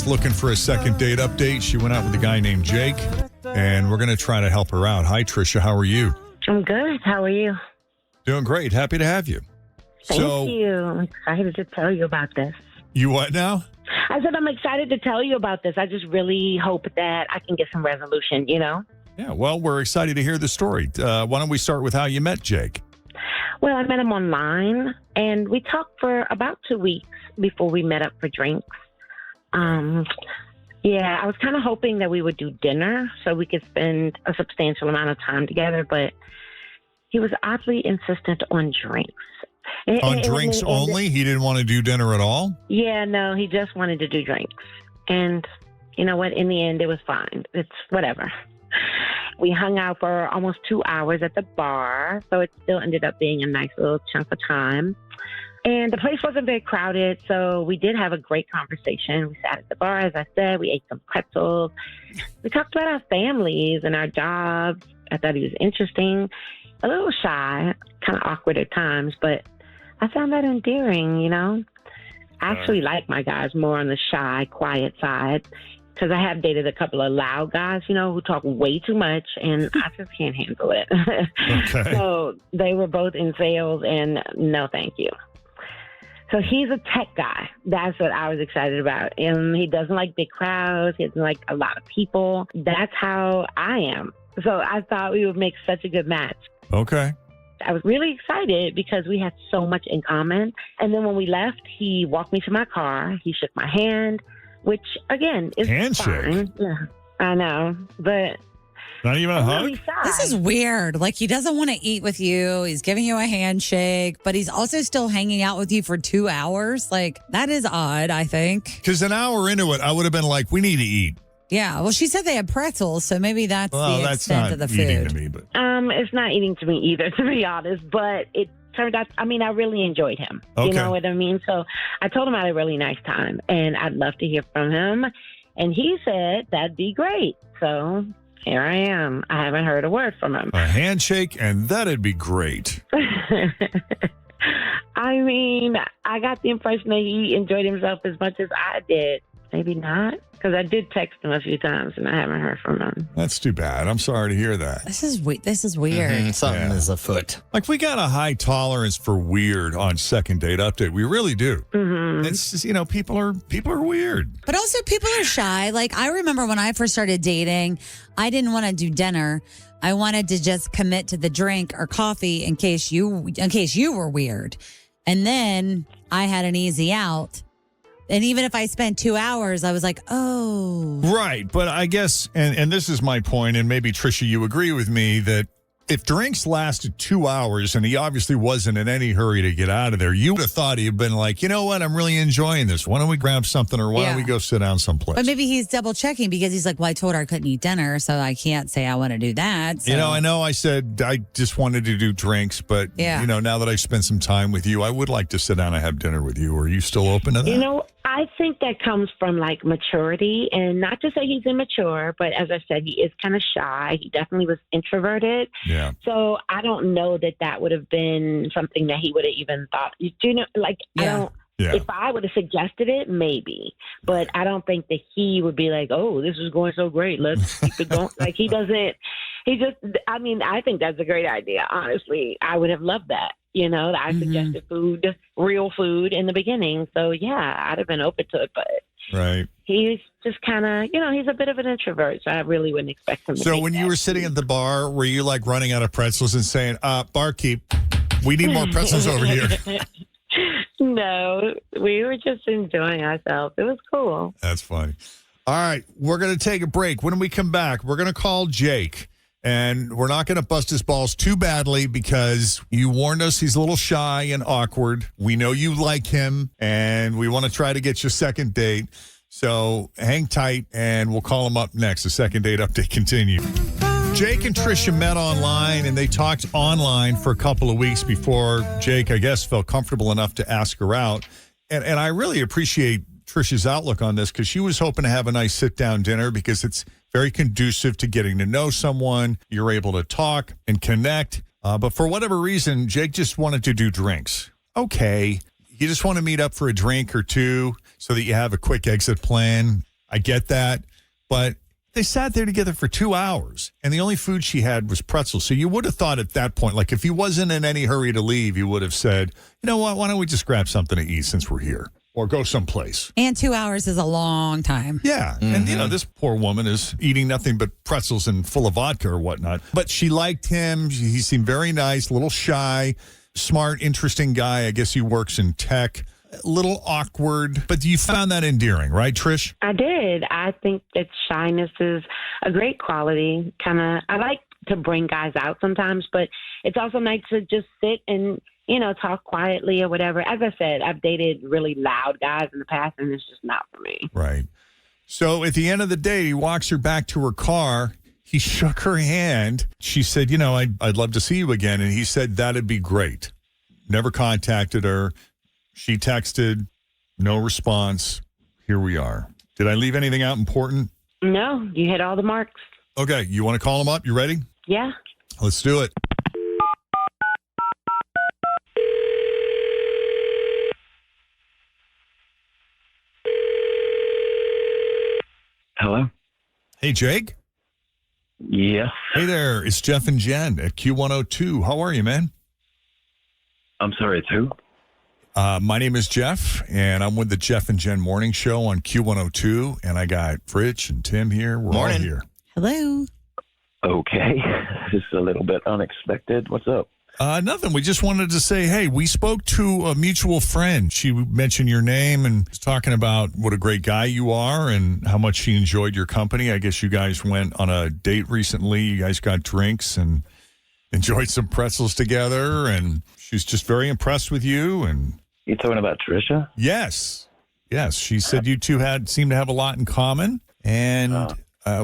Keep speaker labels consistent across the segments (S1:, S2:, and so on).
S1: is looking for a second date update. She went out with a guy named Jake, and we're going to try to help her out. Hi, Trisha. How are you?
S2: I'm good. How are you?
S1: Doing great. Happy to have you.
S2: Thank you. I'm excited to tell you about this.
S1: You what now?
S2: I said I'm excited to tell you about this. I just really hope that I can get some resolution,
S1: Yeah, well, we're excited to hear the story. Why don't we start with how you met Jake?
S2: Well, I met him online, and we talked for about 2 weeks before we met up for drinks. Yeah, I was kind of hoping that we would do dinner so we could spend a substantial amount of time together, but he was oddly insistent on drinks.
S1: On drinks only? He didn't want to do dinner at all?
S2: Yeah, no, he just wanted to do drinks. And you know what? In the end, it was fine. It's whatever. We hung out for almost 2 hours at the bar, so it still ended up being a nice little chunk of time. And the place wasn't very crowded, so we did have a great conversation. We sat at the bar, as I said. We ate some pretzels. We talked about our families and our jobs. I thought he was interesting, a little shy, kind of awkward at times, but I found that endearing, I actually like my guys more on the shy, quiet side. Because I have dated a couple of loud guys, who talk way too much, and I just can't handle it.
S1: Okay.
S2: So they were both in sales, and no thank you. So he's a tech guy. That's what I was excited about. And he doesn't like big crowds. He doesn't like a lot of people. That's how I am. So I thought we would make such a good match.
S1: Okay.
S2: I was really excited because we had so much in common. And then when we left, he walked me to my car. He shook my hand. Which, again, is
S1: handshake.
S2: Fine. Yeah, I know, but
S1: not even a hug?
S2: Really
S3: this is weird. Like, he doesn't want to eat with you. He's giving you a handshake, but he's also still hanging out with you for 2 hours. Like, that is odd, I think.
S1: Because an hour into it, I would have been like, we need to eat.
S3: Yeah, well, she said they had pretzels, so maybe that's the extent of the food.
S1: To me, but
S2: it's not eating to me either, to be honest, but it turned out, I really enjoyed him.
S1: Okay.
S2: You know what I mean? So I told him I had a really nice time, and I'd love to hear from him. And he said that'd be great. So here I am. I haven't heard a word from him.
S1: A handshake, and that'd be great.
S2: I got the impression that he enjoyed himself as much as I did. Maybe not, because I did text him a few times, and I haven't heard from him.
S1: That's too bad. I'm sorry to hear that.
S3: This is weird.
S4: Something is afoot.
S1: Like, we got a high tolerance for weird on Second Date Update. We really do.
S2: Mm-hmm.
S1: It's just, people are weird.
S3: But also, people are shy. Like, I remember when I first started dating, I didn't want to do dinner. I wanted to just commit to the drink or coffee in case you were weird. And then I had an easy out. And even if I spent 2 hours, I was like, oh.
S1: Right. But I guess, and this is my point, and maybe, Trisha, you agree with me, that if drinks lasted 2 hours and he obviously wasn't in any hurry to get out of there, you would have thought he'd been like, you know what, I'm really enjoying this. Why don't we grab something, or why don't we go sit down someplace?
S3: But maybe he's double checking because he's like, well, I told her I couldn't eat dinner, so I can't say I want to do that. So.
S1: I know I said I just wanted to do drinks, but, now that I spent some time with you, I would like to sit down and have dinner with you. Are you still open to that?
S2: I think that comes from maturity, and not to say he's immature, but as I said, he is kind of shy. He definitely was introverted.
S1: Yeah.
S2: So I don't know that would have been something that he would have even thought. I don't. Yeah. If I would have suggested it, maybe, but I don't think that he would be like, "Oh, this is going so great. Let's keep it going." Like, he doesn't. He just. I think that's a great idea. Honestly, I would have loved that. I suggested food, real food in the beginning. So, yeah, I'd have been open to it. But
S1: right.
S2: He's just kind of, he's a bit of an introvert. So I really wouldn't expect him to.
S1: So when you were sitting at the bar, were you like running out of pretzels and saying, barkeep, we need more pretzels over here?
S2: No, we were just enjoying ourselves. It was cool.
S1: That's funny. All right, we're going to take a break. When we come back, we're going to call Jake. And we're not going to bust his balls too badly because you warned us he's a little shy and awkward. We know you like him, and we want to try to get your second date. So hang tight, and we'll call him up next. The Second Date Update continues. Jake and Trisha met online, and they talked online for a couple of weeks before Jake, I guess, felt comfortable enough to ask her out. And I really appreciate Trisha's outlook on this because she was hoping to have a nice sit-down dinner because it's very conducive to getting to know someone. You're able to talk and connect. But for whatever reason, Jake just wanted to do drinks. Okay. You just want to meet up for a drink or two so that you have a quick exit plan. I get that. But they sat there together for 2 hours, and the only food she had was pretzels. So you would have thought at that point, like if he wasn't in any hurry to leave, you would have said, you know what, why don't we just grab something to eat since we're here? Or go someplace.
S3: And 2 hours is a long time.
S1: Yeah. And, this poor woman is eating nothing but pretzels and full of vodka or whatnot. But she liked him. He seemed very nice, a little shy, smart, interesting guy. I guess he works in tech. A little awkward. But you found that endearing, right, Trish?
S2: I did. I think that shyness is a great quality. I like to bring guys out sometimes, but it's also nice to just sit and talk quietly or whatever. As I said, I've dated really loud guys in the past, and it's just not for me.
S1: Right. So at the end of the day, he walks her back to her car. He shook her hand. She said, I'd love to see you again. And he said, that'd be great. Never contacted her. She texted, no response. Here we are. Did I leave anything out important?
S2: No, you hit all the marks.
S1: Okay. You want to call him up? You ready?
S2: Yeah.
S1: Let's do it.
S5: Hello?
S1: Hey, Jake.
S5: Yes.
S1: Hey there. It's Jeff and Jenn at Q102. How are you, man?
S5: I'm sorry, it's who?
S1: My name is Jeff, and I'm with the Jeff and Jenn Morning Show on Q102, and I got Rich and Tim here. We're all here.
S3: Hello.
S5: Okay. This is a little bit unexpected. What's up?
S1: Nothing. We just wanted to say, hey, we spoke to a mutual friend. She mentioned your name and was talking about what a great guy you are and how much she enjoyed your company. I guess you guys went on a date recently. You guys got drinks and enjoyed some pretzels together, and she's just very impressed with you. And
S5: You talking about Trisha?
S1: yes. She said you two seemed to have a lot in common, and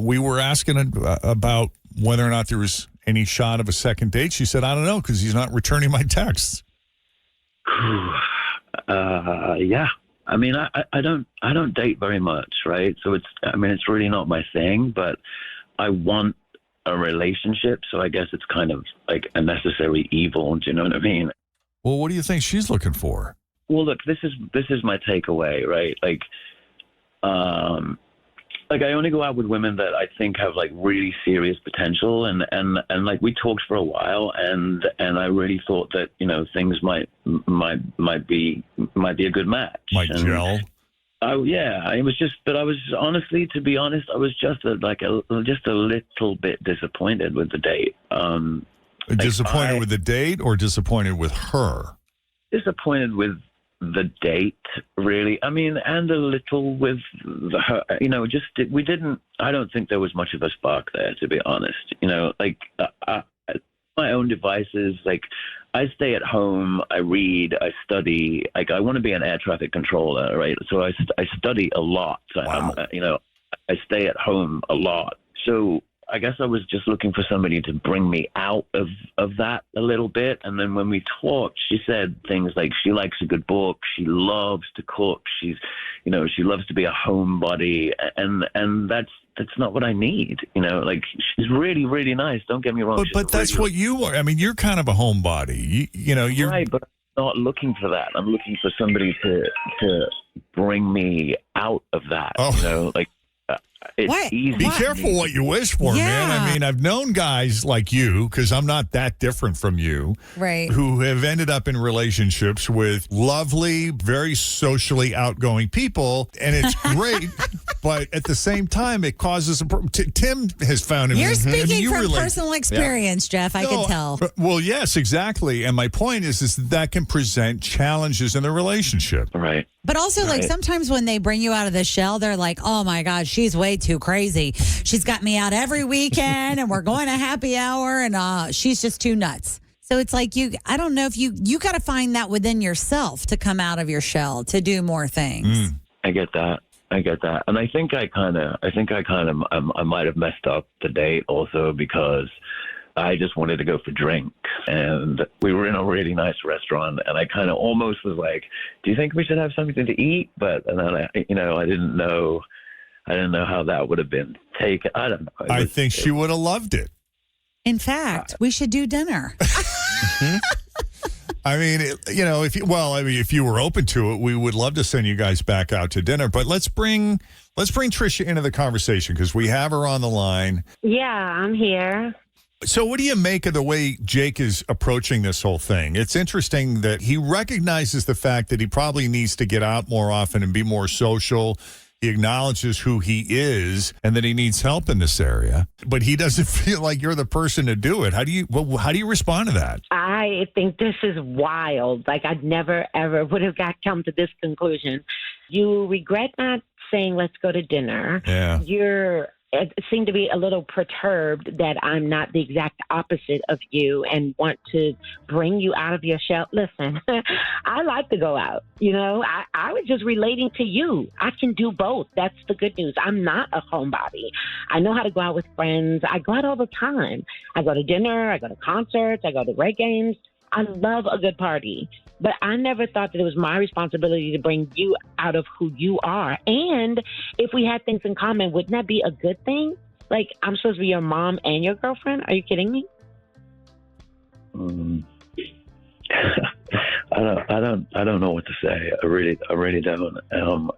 S1: we were asking about whether or not there was any shot of a second date. She said, I don't know, because he's not returning my texts.
S5: Yeah. I mean, I don't date very much, right? So it's really not my thing, but I want a relationship, so I guess it's kind of like a necessary evil. Do you know what I mean?
S1: Well, what do you think she's looking for?
S5: Well, look, this is my takeaway, right? Like I only go out with women that I think have like really serious potential, and like we talked for a while, and I really thought that things might be a good match.
S1: Might gel.
S5: Oh yeah, it was just, but I was honestly, to be honest, I was just a little bit disappointed with the date.
S1: Disappointed with the date, or disappointed with her?
S5: Disappointed with the date, really. I mean, and a little with her. We didn't. I don't think there was much of a spark there, to be honest. My own devices. Like, I stay at home, I read, I study. Like, I want to be an air traffic controller, right? So I study a lot.
S1: Wow.
S5: I stay at home a lot. So I guess I was just looking for somebody to bring me out of that a little bit. And then when we talked, she said things like she likes a good book, she loves to cook, she loves to be a homebody, and that's not what I need. Like, she's really, really nice. Don't get me wrong.
S1: But that's what you are. I mean, you're kind of a homebody. You're
S5: right, but I'm not looking for that. I'm looking for somebody to bring me out of that.
S1: Oh.
S5: It's
S3: What?
S5: easy.
S1: Be careful what you wish for, man. I mean, I've known guys like you, because I'm not that different from you,
S3: Right.
S1: who have ended up in relationships with lovely, very socially outgoing people, and it's great, but at the same time, it causes a problem. Tim has found him.
S3: You're speaking
S1: you
S3: from
S1: relate-
S3: personal experience, Jeff. I can tell.
S1: Well, yes, exactly. And my point is that can present challenges in the relationship.
S5: Right.
S3: But also, like,
S5: Right.
S3: sometimes when they bring you out of the shell, they're like, oh my God, she's way too crazy. She's got me out every weekend and we're going to happy hour and she's just too nuts. So it's like I don't know if you got to find that within yourself to come out of your shell, to do more things.
S5: I get that. And I think I might have messed up the date also, because I just wanted to go for drinks, and we were in a really nice restaurant, and I kind of almost was like, do you think we should have something to eat? But then I didn't know how that would have been taken. I don't know.
S1: I think she would have loved it.
S3: In fact, we should do dinner.
S1: I mean, if you were open to it, we would love to send you guys back out to dinner. But let's bring Let's bring Trisha into the conversation because we have her on the line.
S2: Yeah, I'm here.
S1: So what do you make of the way Jake is approaching this whole thing? It's interesting that he recognizes the fact that he probably needs to get out more often and be more social. He acknowledges who he is and that he needs help in this area, but he doesn't feel like you're the person to do it. How do you respond to that?
S2: I think this is wild. Like, I'd never, ever would have come to this conclusion. You regret not saying, let's go to dinner.
S1: Yeah.
S2: It seemed to be a little perturbed that I'm not the exact opposite of you and want to bring you out of your shell. Listen, I like to go out. You know, I was just relating to you. I can do both. That's the good news. I'm not a homebody. I know how to go out with friends. I go out all the time. I go to dinner. I go to concerts. I go to Red games. I love a good party. But I never thought that it was my responsibility to bring you out of who you are. And if we had things in common, wouldn't that be a good thing? Like, I'm supposed to be your mom and your girlfriend? Are you kidding me?
S5: I don't know what to say. I really don't.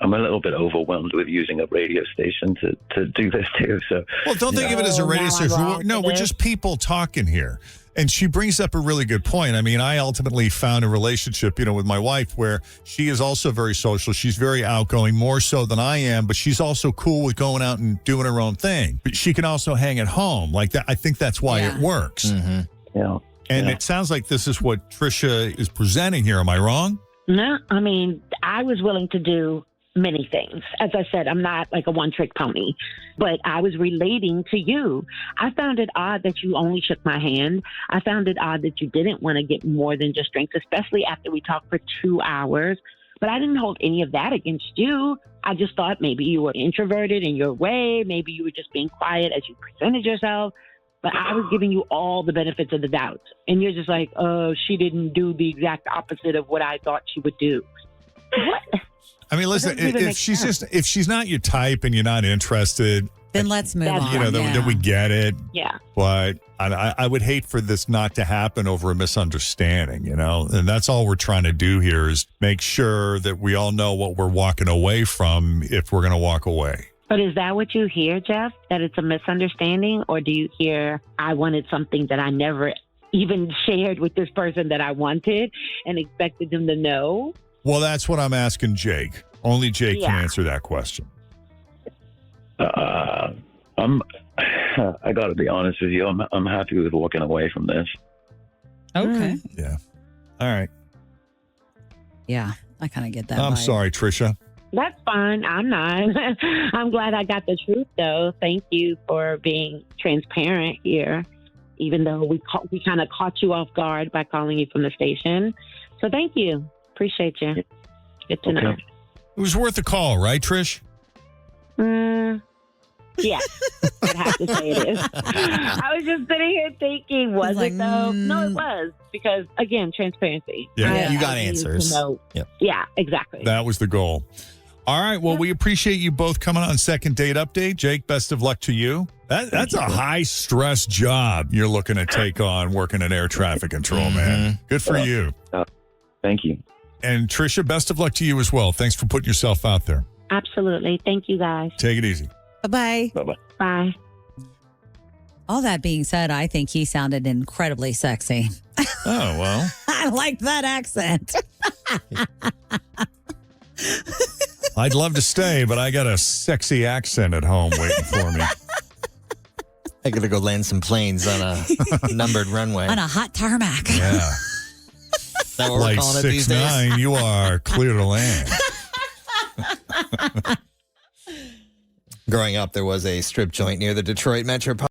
S5: I'm a little bit overwhelmed with using a radio station to do this too. So,
S1: well, don't think of it as a radio station. No, we're just people talking here. And she brings up a really good point. I mean, I ultimately found a relationship, with my wife where she is also very social. She's very outgoing, more so than I am, but she's also cool with going out and doing her own thing. But she can also hang at home like that. I think that's why it works.
S5: Mm-hmm. Yeah.
S1: And it sounds like this is what Trisha is presenting here. Am I wrong?
S2: No, I mean, I was willing to do many things. As I said, I'm not like a one-trick pony, but I was relating to you. I found it odd that you only shook my hand. I found it odd that you didn't want to get more than just drinks, especially after we talked for 2 hours. But I didn't hold any of that against you. I just thought maybe you were introverted in your way. Maybe you were just being quiet as you presented yourself. But I was giving you all the benefits of the doubt. And you're just like, oh, she didn't do the exact opposite of what I thought she would do. What?
S1: I mean, listen, if she's not your type and you're not interested,
S3: then let's move on.
S1: Then we get it.
S2: Yeah.
S1: But I would hate for this not to happen over a misunderstanding, and that's all we're trying to do here is make sure that we all know what we're walking away from if we're going to walk away.
S2: But is that what you hear, Jeff? That it's a misunderstanding? Or do you hear I wanted something that I never even shared with this person that I wanted and expected them to know?
S1: Well, that's what I'm asking Jake. Only Jake can answer that question.
S5: I got to be honest with you. I'm happy with walking away from this.
S3: Okay.
S1: Yeah. All right.
S3: Yeah, I kind of get that.
S1: I'm sorry, Trisha.
S2: That's fine. I'm not. I'm glad I got the truth, though. Thank you for being transparent here, even though we kind of caught you off guard by calling you from the station. So thank you. Appreciate you. Good to know.
S1: It was worth a call, right, Trish?
S2: Yeah, I'd have to say it is. I was just sitting here thinking, was it though? No, it was. Because, again, transparency.
S1: Yeah,
S4: you got answers.
S1: Yep.
S2: Yeah, exactly.
S1: That was the goal. All right. Well, we appreciate you both coming on Second Date Update. Jake, best of luck to you. That's a high-stress job you're looking to take on working in air traffic control, man. Good for you.
S5: Thank you.
S1: And Trisha, best of luck to you as well. Thanks for putting yourself out there.
S2: Absolutely. Thank you, guys.
S1: Take it easy.
S3: Bye-bye.
S5: Bye-bye.
S2: Bye.
S3: All that being said, I think he sounded incredibly sexy.
S1: Oh, well.
S3: I like that accent.
S1: I'd love to stay, but I got a sexy accent at home waiting for me.
S4: I got to go land some planes on a numbered runway.
S3: On a hot tarmac.
S1: Yeah.
S4: Is that what we're
S1: Flight
S4: calling it these days?
S1: 6-9, you are clear to land.
S4: Growing up, there was a strip joint near the Detroit Metropolitan